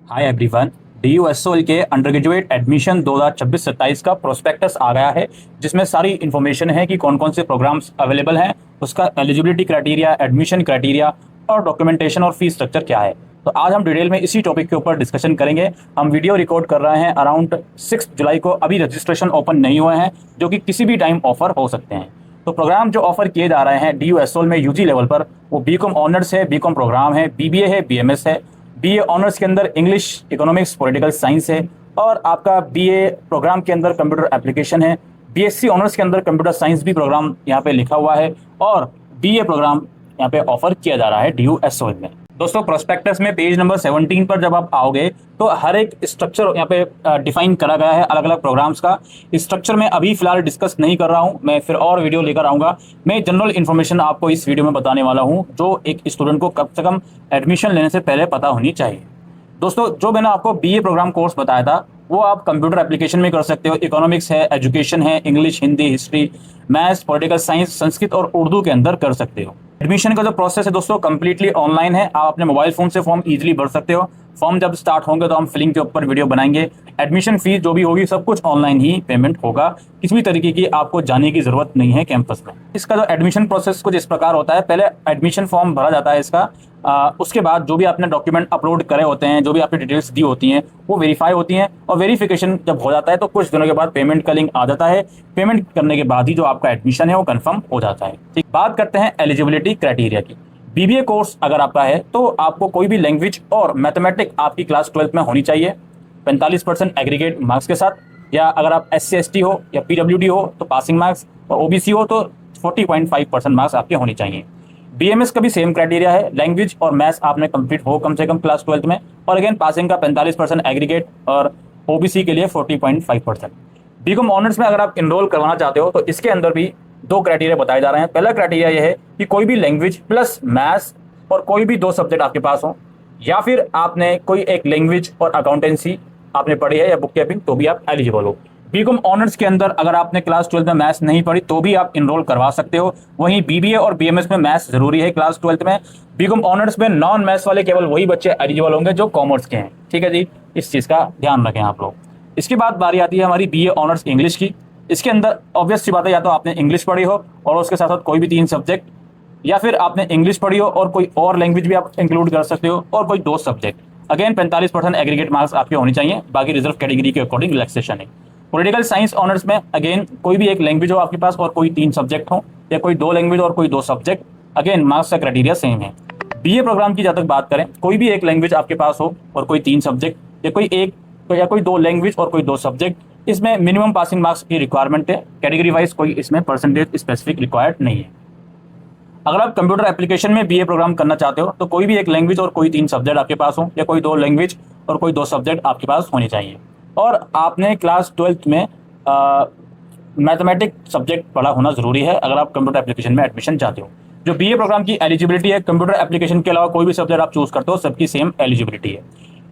Hi everyone. DUSOL के under graduate admission 2026-27 का prospectus आ गया है, जिसमें सारी इन्फॉर्मेशन है कि कौन कौन से प्रोग्राम्स अवेलेबल हैं, उसका एलिजिबिलिटी क्राइटेरिया, एडमिशन क्राइटेरिया और डॉक्यूमेंटेशन और फीस स्ट्रक्चर क्या है। तो आज हम डिटेल में इसी टॉपिक के ऊपर डिस्कशन करेंगे। हम वीडियो रिकॉर्ड कर रहे हैं अराउंड 6 जुलाई को। अभी रजिस्ट्रेशन ओपन नहीं हुए हैं, जो कि किसी भी टाइम ऑफर हो सकते हैं। तो प्रोग्राम जो ऑफर किए जा रहे हैं DUSOL में यूजी लेवल पर, वो बीकॉम ऑनर्स है, बीकॉम प्रोग्राम है, BBA है, BMS है। BA ऑनर्स के अंदर इंग्लिश, इकोनॉमिक्स, पॉलिटिकल साइंस है, और आपका BA प्रोग्राम के अंदर कंप्यूटर एप्लीकेशन है। BSc ऑनर्स के अंदर कंप्यूटर साइंस भी प्रोग्राम यहाँ पे लिखा हुआ है, और BA प्रोग्राम यहाँ पे ऑफर किया जा रहा है DUSOL में। दोस्तों, प्रोस्पेक्टस में पेज नंबर 17 पर जब आप आओगे तो हर एक स्ट्रक्चर यहाँ पे डिफाइन करा गया है अलग अलग प्रोग्राम्स का। स्ट्रक्चर में अभी फिलहाल डिस्कस नहीं कर रहा हूँ, मैं फिर और वीडियो लेकर आऊँगा। मैं जनरल इन्फॉर्मेशन आपको इस वीडियो में बताने वाला हूँ, जो एक स्टूडेंट को कम से कम एडमिशन लेने से पहले पता होनी चाहिए। दोस्तों, जो मैंने आपको BA प्रोग्राम कोर्स बताया था, वो आप कंप्यूटर एप्लीकेशन में कर सकते हो। इकोनॉमिक्स है, एजुकेशन है, English, Hindi, history, maths, political science, Sanskrit और उर्दू के अंदर कर सकते हो। एडमिशन का जो प्रोसेस है दोस्तों, कंप्लीटली ऑनलाइन है। आप अपने मोबाइल फोन से फॉर्म इजीली भर सकते हो। फॉर्म जब स्टार्ट होंगे तो हम फिलिंग के ऊपर वीडियो बनाएंगे। एडमिशन फीस जो भी होगी सब कुछ ऑनलाइन ही पेमेंट होगा। किसी भी तरीके की आपको जाने की जरूरत नहीं है कैंपस में। इसका जो एडमिशन प्रोसेस कुछ इस प्रकार होता है। पहले एडमिशन फॉर्म भरा जाता है इसका। उसके बाद जो भी आपने डॉक्यूमेंट अपलोड करे होते हैं, जो भी आपने डिटेल्स दी होती हैं, वो वेरीफाई होती हैं, और वेरिफिकेशन जब हो जाता है तो कुछ दिनों के बाद पेमेंट का लिंक आ जाता है। पेमेंट करने के बाद ही जो आपका एडमिशन है वो कंफर्म हो जाता है। ठीक, बात करते हैं एलिजिबिलिटी क्राइटेरिया की। BBA कोर्स अगर आपका है तो आपको कोई भी लैंग्वेज और मैथमेटिक्स आपकी क्लास 12 में होनी चाहिए 45% एग्रीगेट मार्क्स के साथ, या अगर आप SC ST हो या PWD हो तो पासिंग मार्क्स, और OBC हो तो 40.5% मार्क्स आपके होने चाहिए। BMS का भी सेम क्राइटेरिया है, लैंग्वेज और मैथ्स आपने कंप्लीट हो कम से कम क्लास 12 में, और अगेन पासिंग का 45% एग्रीगेट, और OBC के लिए 40.5%। बीकॉम ऑनर्स में अगर आप इनरोल करवाना चाहते हो तो इसके अंदर भी दो क्राइटेरिया बताए जा रहे हैं। पहला क्राइटेरिया यह है कि कोई भी लैंग्वेज प्लस मैथ्स और कोई भी दो सब्जेक्ट आपके पास हो, या फिर आपने कोई एक लैंग्वेज और अकाउंटेंसी आपने पढ़ी है या बुक कीपिंग, तो भी आप एलिजिबल हो। बीकॉम ऑनर्स के अंदर अगर आपने क्लास 12 में मैथ्स नहीं पढ़ी तो भी आप इनरोल करवा सकते हो। वहीं BBA और BMS में मैथ्स जरूरी है क्लास 12 में। बीकॉम ऑनर्स में नॉन मैथ्स वाले केवल वही बच्चे एलिजिबल होंगे जो कॉमर्स के हैं। ठीक है जी, इस चीज़ का ध्यान रखें आप लोग। इसके बाद बारी आती है हमारी BA ऑनर्स इंग्लिश की। इसके अंदर ऑब्वियस सी बात है, या तो आपने इंग्लिश पढ़ी हो और उसके साथ साथ कोई भी 3 सब्जेक्ट, या फिर आपने इंग्लिश पढ़ी हो और कोई और लैंग्वेज भी आप इंक्लूड कर सकते हो, और कोई 2 सब्जेक्ट। अगेन 45% एग्रीगेट मार्क्स आपके होने चाहिए, बाकी रिजर्व कैटेगरी के अकॉर्डिंग रिलैक्सेशन है। पॉलिटिकल साइंस ऑनर्स में अगेन कोई भी एक लैंग्वेज हो आपके पास और कोई 3 सब्जेक्ट हो, या कोई 2 लैंग्वेज और कोई 2 सब्जेक्ट, अगेन मार्क्स का क्राइटेरिया सेम है। BA प्रोग्राम की जब तक बात करें, कोई भी एक लैंग्वेज आपके पास हो और कोई 3 सब्जेक्ट, या कोई 2 लैंग्वेज और कोई 2 सब्जेक्ट, इसमें मिनिमम पासिंग मार्क्स की रिक्वायरमेंट है। कैटेगरी वाइज कोई इसमें परसेंटेज स्पेसिफिक रिक्वायर्ड नहीं है। अगर आप कंप्यूटर एप्लीकेशन में BA प्रोग्राम करना चाहते हो तो कोई भी एक लैंग्वेज और कोई 3 सब्जेक्ट आपके पास हो, या कोई 2 लैंग्वेज और कोई 2 सब्जेक्ट आपके पास होने चाहिए, और आपने क्लास 12 में मैथमेटिक्स सब्जेक्ट पढ़ा होना जरूरी है अगर आप कंप्यूटर एप्लीकेशन में एडमिशन चाहते हो। जो BA प्रोग्राम की एलिजिबिलिटी है, कंप्यूटर एप्लीकेशन के अलावा कोई भी सब्जेक्ट आप चूज करते हो, सबकी सेम एलिजिबिलिटी है।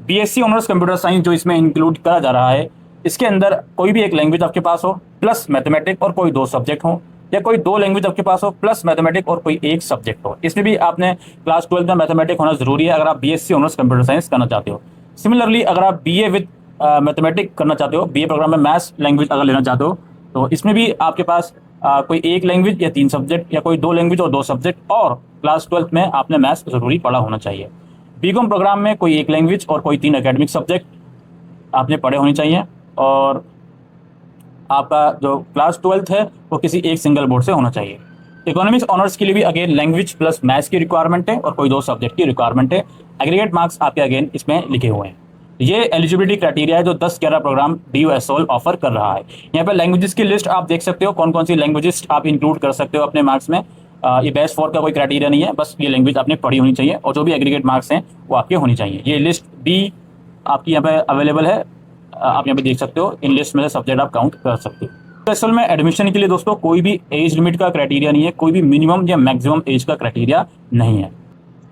BSc ऑनर्स कंप्यूटर साइंस जो इसमें इंक्लूड करा जा रहा है, इसके अंदर कोई भी एक लैंग्वेज आपके पास हो प्लस मैथमेटिक्स और कोई 2 सब्जेक्ट हो, या कोई 2 लैंग्वेज आपके पास हो प्लस मैथमेटिक्स और कोई 1 सब्जेक्ट हो। इसमें भी आपने क्लास 12 में मैथमेटिक्स होना जरूरी है अगर आप BSc ऑनर्स कंप्यूटर साइंस करना चाहते हो। सिमिलरली अगर आप BA विद मैथमेटिक्स करना चाहते हो, BA प्रोग्राम में मैथ्स लैंग्वेज अगर लेना चाहते हो, तो इसमें भी आपके पास कोई 1 लैंग्वेज या 3 सब्जेक्ट, या कोई 2 लैंग्वेज और 2 सब्जेक्ट, और क्लास 12 में आपने मैथ्स जरूरी पढ़ा होना चाहिए। बीकॉम प्रोग्राम में कोई 1 लैंग्वेज और कोई 3 एकेडमिक सब्जेक्ट आपने पढ़े होने चाहिए, और आपका जो क्लास 12 है वो किसी एक सिंगल बोर्ड से होना चाहिए। इकोनॉमिक्स ऑनर्स के लिए भी अगेन लैंग्वेज प्लस मैथ्स की रिक्वायरमेंट है और कोई 2 सब्जेक्ट की रिक्वायरमेंट है। एग्रीगेट मार्क्स आपके अगेन इसमें लिखे हुए हैं। ये एलिजिबिलिटी क्राइटेरिया है जो 10-11 प्रोग्राम DUSOL ऑफर कर रहा है। यहाँ पे लैंग्वेजेस की लिस्ट आप देख सकते हो, कौन कौन सी लैंग्वेजेस आप इंक्लूड कर सकते हो अपने मार्क्स में। ये बेस्ट 4 का कोई क्राइटेरिया नहीं है, बस ये लैंग्वेज आपने पढ़ी होनी चाहिए, और जो भी एग्रीगेट मार्क्स हैं वो आपके होनी चाहिए। ये लिस्ट भी आपकी यहाँ पे अवेलेबल है, आप यहाँ पे देख सकते हो। इन लिस्ट में से सब्जेक्ट आप काउंट कर सकते हो। तो असल में एडमिशन के लिए दोस्तों कोई भी एज लिमिट का क्राइटेरिया नहीं है, कोई भी मिनिमम या मैक्सिमम एज का क्राइटेरिया नहीं है।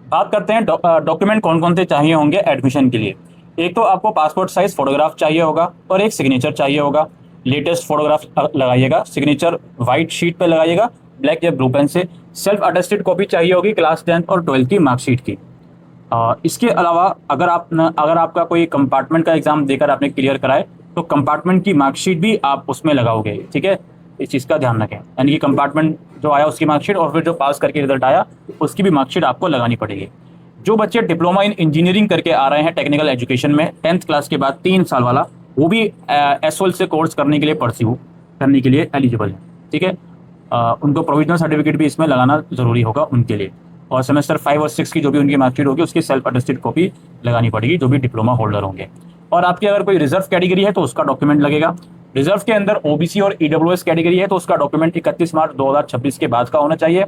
बात करते हैं डॉक्यूमेंट कौन कौन से चाहिए होंगे एडमिशन के लिए। एक तो आपको पासपोर्ट साइज फोटोग्राफ चाहिए होगा, और एक सिग्नेचर चाहिए होगा। लेटेस्ट फोटोग्राफ लगाइएगा, सिग्नेचर व्हाइट शीट पे लगाइएगा ब्लैक या ब्लू पेन से। सेल्फ अटेस्टेड कॉपी चाहिए होगी क्लास 10 और 12 की मार्कशीट की। इसके अलावा अगर आपका कोई कंपार्टमेंट का एग्जाम देकर आपने क्लियर कराए तो कंपार्टमेंट की मार्कशीट भी आप उसमें लगाओगे, ठीक है। इस चीज़ का ध्यान रखें, यानी कि कंपार्टमेंट जो आया उसकी मार्कशीट और फिर जो पास करके रिजल्ट आया उसकी भी मार्कशीट आपको लगानी पड़ेगी। जो बच्चे डिप्लोमा इन इंजीनियरिंग करके आ रहे हैं टेक्निकल एजुकेशन में 10th क्लास के बाद 3 साल वाला, वो भी एसओएल से कोर्स करने के लिए परस्यू करने के लिए एलिजिबल है, ठीक है। उनको प्रोविजनल सर्टिफिकेट भी इसमें लगाना जरूरी होगा उनके लिए, और सेमेस्टर 5 और 6 की जो भी उनकी मार्कशीट होगी उसकी सेल्फ अटेस्टेड कॉपी लगानी पड़ेगी जो भी डिप्लोमा होल्डर होंगे। और आपकी अगर कोई रिजर्व कैटेगरी है तो उसका डॉक्यूमेंट लगेगा। रिजर्व के अंदर ओबीसी और ईडब्ल्यूएस कैटेगरी है तो उसका डॉक्यूमेंट 31 मार्च 2026 के बाद का होना चाहिए।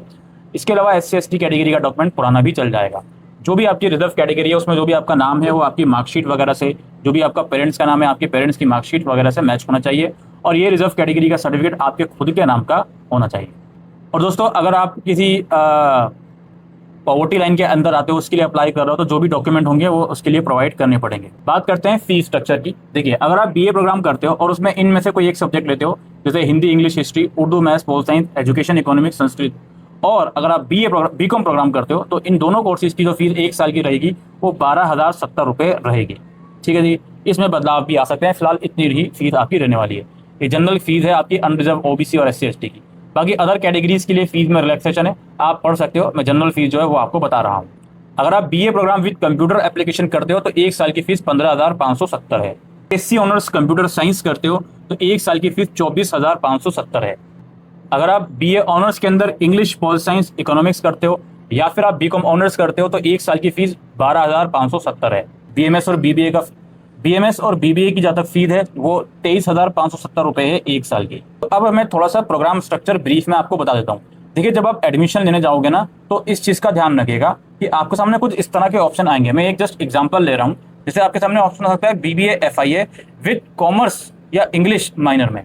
इसके अलावा एससी एसटी कैटेगरी का डॉक्यूमेंट पुराना भी चल जाएगा। जो भी आपकी रिजर्व कैटेगरी है उसमें जो भी आपका नाम है वो आपकी मार्कशीट वगैरह से, जो भी आपका पेरेंट्स का नाम है आपके पेरेंट्स की मार्कशीट वगैरह से मैच होना चाहिए, और ये रिजर्व कैटेगरी का सर्टिफिकेट आपके खुद के नाम का होना चाहिए। और दोस्तों अगर आप किसी पॉवर्टी लाइन के अंदर आते हो उसके लिए अप्लाई कर रहे हो तो जो भी डॉक्यूमेंट होंगे वो उसके लिए प्रोवाइड करने पड़ेंगे। बात करते हैं फीस स्ट्रक्चर की। देखिए, अगर आप बीए प्रोग्राम करते हो और उसमें इनमें से कोई एक सब्जेक्ट लेते हो, जैसे Hindi, English, history, Urdu, maths, pol science, education, economics, Sanskrit, और अगर आप बीकॉम प्रोग्राम करते हो तो इन दोनों कोर्सेज की जो फीस 1 साल की रहेगी वो 12,070 रुपये रहेगी, ठीक है जी। इसमें बदलाव भी आ सकते हैं, फिलहाल इतनी ही फीस आपकी रहने वाली है। ये जनरल फीस है आपकी अनरिजर्व ओबीसी और एससी एसटी की। बाकी अदर कैटेगरीज के लिए फीस में रिलैक्सेशन है, आप पढ़ सकते हो। मैं जनरल फीस जो है वो आपको बता रहा हूँ। अगर आप BA program with computer application करते हो तो 1 साल की फीस 15,570 है। एससी ऑनर्स कंप्यूटर साइंस करते हो तो 1 साल की फीस 24,570 है। अगर आप बीए ऑनर्स के अंदर इंग्लिश, पॉल साइंस, इकोनॉमिक्स करते हो या फिर आप बीकॉम ऑनर्स करते हो तो 1 साल की फीस 12,570 है। बीएमएस और बीबीए की जहाँ तक फीस है वो 23,570 रुपये है 1 साल की। तो अब मैं थोड़ा सा प्रोग्राम स्ट्रक्चर ब्रीफ में आपको बता देता हूँ। देखिए, जब आप एडमिशन लेने जाओगे ना तो इस चीज़ का ध्यान रखिएगा कि आपके सामने कुछ इस तरह के ऑप्शन आएंगे। मैं एक जस्ट एग्जांपल ले रहा हूँ। जैसे आपके सामने ऑप्शन हो सकता है बीबीए एफआईए विद कॉमर्स या इंग्लिश माइनर में।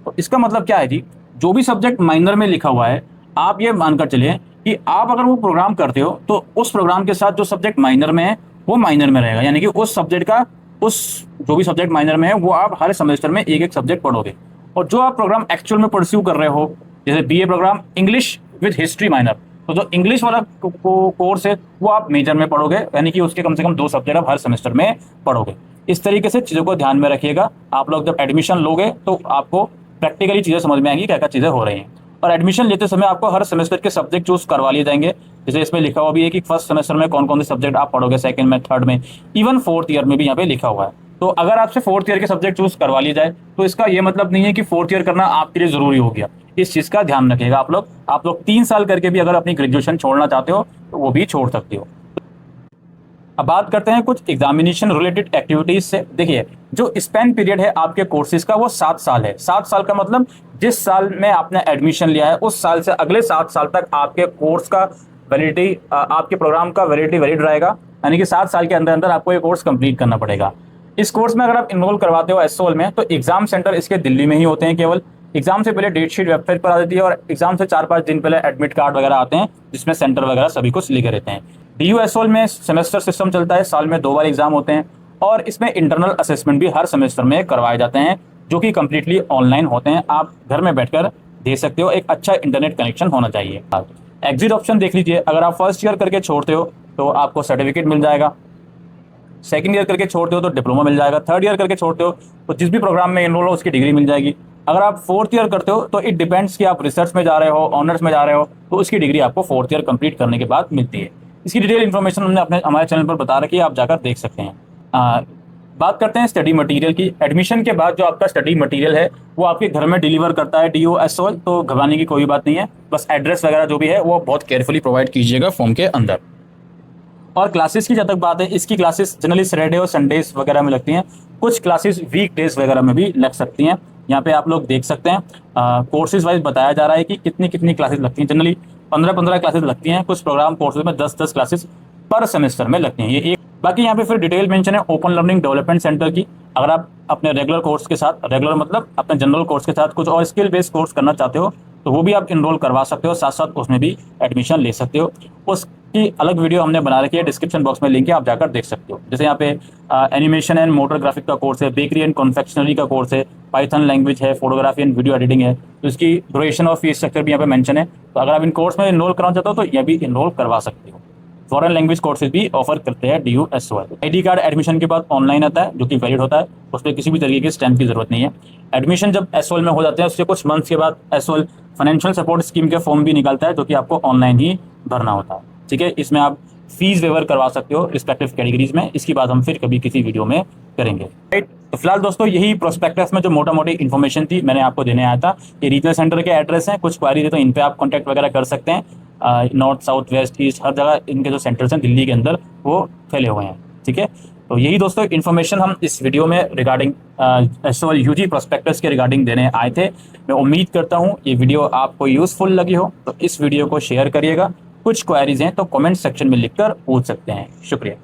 तो इसका मतलब क्या है जी, जो भी सब्जेक्ट माइनर में लिखा हुआ है आप ये मानकर चलिए कि आप अगर वो प्रोग्राम करते हो तो उस प्रोग्राम के साथ जो सब्जेक्ट माइनर में है वो माइनर में रहेगा, यानी कि उस सब्जेक्ट का जो भी सब्जेक्ट माइनर में है वो आप हर सेमेस्टर में एक एक सब्जेक्ट पढ़ोगे। और जो आप प्रोग्राम एक्चुअल में परस्यू कर रहे हो, जैसे BA program English with history minor, तो जो इंग्लिश वाला कोर्स है वो आप मेजर में पढ़ोगे, यानी कि उसके कम से कम 2 सब्जेक्ट आप हर सेमेस्टर में पढ़ोगे। इस तरीके से चीज़ों को ध्यान में रखिएगा। आप लोग जब एडमिशन लोगे तो आपको प्रैक्टिकली चीज़ें समझ में आएंगी क्या क्या चीज़ें हो रही हैं। और एडमिशन लेते समय आपको हर सेमेस्टर के सब्जेक्ट चूज करवा लिए जाएंगे। जैसे इसमें लिखा हुआ भी है कि फर्स्ट सेमेस्टर में कौन कौन से सब्जेक्ट आप पढ़ोगे, सेकंड में, थर्ड में, इवन 4th ईयर में भी यहाँ पे लिखा हुआ है। तो अगर आपसे 4th ईयर के सब्जेक्ट चूज करवा लिए जाए तो इसका ये मतलब नहीं है कि 4th ईयर करना आपके लिए जरूरी हो गया। इस चीज का ध्यान रखिएगा। आप लोग 3 साल करके भी अगर अपनी ग्रेजुएशन छोड़ना चाहते हो तो वो भी छोड़ सकते हो। अब बात करते हैं कुछ एग्जामिनेशन रिलेटेड एक्टिविटीज से। देखिए, जो स्पेन पीरियड है आपके कोर्सेज का वो 7 साल है। 7 साल का मतलब जिस साल में आपने एडमिशन लिया है उस साल से अगले 7 साल तक आपके कोर्स का वैलिडिटी, आपके प्रोग्राम का वैलिडिटी वैलिड रहेगा, यानी कि 7 साल के अंदर अंदर आपको ये कोर्स कंप्लीट करना पड़ेगा। इस कोर्स में अगर आप इनरोल करवाते हो एसओएल में तो एग्जाम सेंटर इसके दिल्ली में ही होते हैं केवल। एग्जाम से पहले डेट शीट वेबसाइट पर आ जाती है और एग्जाम से 4-5 दिन पहले एडमिट कार्ड वगैरह आते हैं जिसमें सेंटर वगैरह सभी कुछ लिखे रहते हैं। डीयू एसओएल में सेमेस्टर सिस्टम चलता है, साल में 2 बार एग्जाम होते हैं और इसमें इंटरनल असेसमेंट भी हर सेमेस्टर में करवाए जाते हैं जो कि कम्प्लीटली ऑनलाइन होते हैं। आप घर में बैठकर दे सकते हो, एक अच्छा इंटरनेट कनेक्शन होना चाहिए। एग्जिट ऑप्शन देख लीजिए, अगर आप फर्स्ट ईयर करके छोड़ते हो तो आपको सर्टिफिकेट मिल जाएगा, सेकंड ईयर करके छोड़ते हो तो डिप्लोमा मिल जाएगा, थर्ड ईयर करके छोड़ते हो तो जिस भी प्रोग्राम में इनरोल हो उसकी डिग्री मिल जाएगी। अगर आप 4th ईयर करते हो तो इट डिपेंड्स कि आप रिसर्च में जा रहे हो, ऑनर्स में जा रहे हो, तो उसकी डिग्री आपको 4th ईयर कंप्लीट करने के बाद मिलती है। इसकी डिटेल इन्फॉर्मेशन हमने हमारे चैनल पर बता रखी है, आप जाकर देख सकते हैं। बात करते हैं स्टडी मटेरियल की। एडमिशन के बाद जो आपका स्टडी मटेरियल है वो आपके घर में डिलीवर करता है डीयू एसओएल, तो घबराने की कोई बात नहीं है। बस एड्रेस वगैरह जो भी है वो बहुत केयरफुली प्रोवाइड कीजिएगा फॉर्म के अंदर। और क्लासेस की जब तक बात है, इसकी क्लासेस जनरली सैटरडे और संडेज वगैरह में लगती हैं, कुछ क्लासेस वीक डेज वगैरह में भी लग सकती हैं। यहाँ पे आप लोग देख सकते हैं कोर्सेज वाइज बताया जा रहा है कि कितनी कितनी क्लासेस लगती हैं। जनरली 15-15 क्लासेस लगती हैं, कुछ प्रोग्राम कोर्सेज में 10-10 क्लासेस पर सेमेस्टर में लगती हैं। ये एक बाकी यहाँ पे फिर डिटेल मेंशन है ओपन लर्निंग डेवलपमेंट सेंटर की। अगर आप अपने रेगुलर कोर्स के साथ, रेगुलर मतलब अपने जनरल कोर्स के साथ कुछ और स्किल बेस्ड कोर्स करना चाहते हो तो वो भी आप इनरोल करवा सकते हो, साथ साथ उसमें भी एडमिशन ले सकते हो। उसकी अलग वीडियो हमने बना रखी है, डिस्क्रिप्शन बॉक्स में लिंक है, आप जाकर देख सकते हो। जैसे यहाँ पे एनिमेशन एंड मोटर ग्राफिक का कोर्स है, बेकरी एंड कॉन्फेक्शनरी का कोर्स है, पाइथन लैंग्वेज है, फोटोग्राफी एंड वीडियो एडिटिंग है। तो इसकी ड्यूरेशन और फीस स्ट्रक्चर भी यहाँ पे मेंशन है। तो अगर आप इन कोर्स में इनरोल करना चाहते हो तो ये भी इनरोल करवा सकते हो। फॉरेन लैंग्वेज कोर्सेज भी ऑफर करते हैं DUSOL। ID कार्ड एडमिशन के बाद ऑनलाइन आता है जो कि वैलिड होता है, उस पर किसी भी तरीके की स्टैम्प की जरूरत नहीं है। एडमिशन जब SOL में हो जाते हैं उसके कुछ मंथ्स के बाद SOL फाइनेंशियल सपोर्ट स्कीम के फॉर्म भी निकलता है जो कि आपको ऑनलाइन ही भरना होता है। ठीक है, इसमें आप फीस वेवर करवा सकते हो रिस्पेक्टिव कैटेगरीज में। इसकी बात हम फिर कभी किसी वीडियो में करेंगे। राइट, तो फिलहाल दोस्तों यही प्रोस्पेक्टस में जो मोटा मोटी इन्फॉर्मेशन थी मैंने आपको देने आया था। ये रीजनल सेंटर के एड्रेस हैं, कुछ क्वारीज है तो इन पे आप कॉन्टैक्ट वगैरह कर सकते हैं। नॉर्थ साउथ वेस्ट ईस्ट हर जगह इनके जो सेंटर्स हैं दिल्ली के अंदर वो फैले हुए हैं। ठीक है, तो यही दोस्तों इन्फॉर्मेशन हम इस वीडियो में रिगार्डिंग SOL UG प्रोस्पेक्टस के रिगार्डिंग देने आए थे। मैं उम्मीद करता हूँ ये वीडियो आपको यूजफुल लगी हो, तो इस वीडियो को शेयर करिएगा। कुछ क्वेरीज हैं तो कमेंट सेक्शन में लिखकर पूछ सकते हैं। शुक्रिया।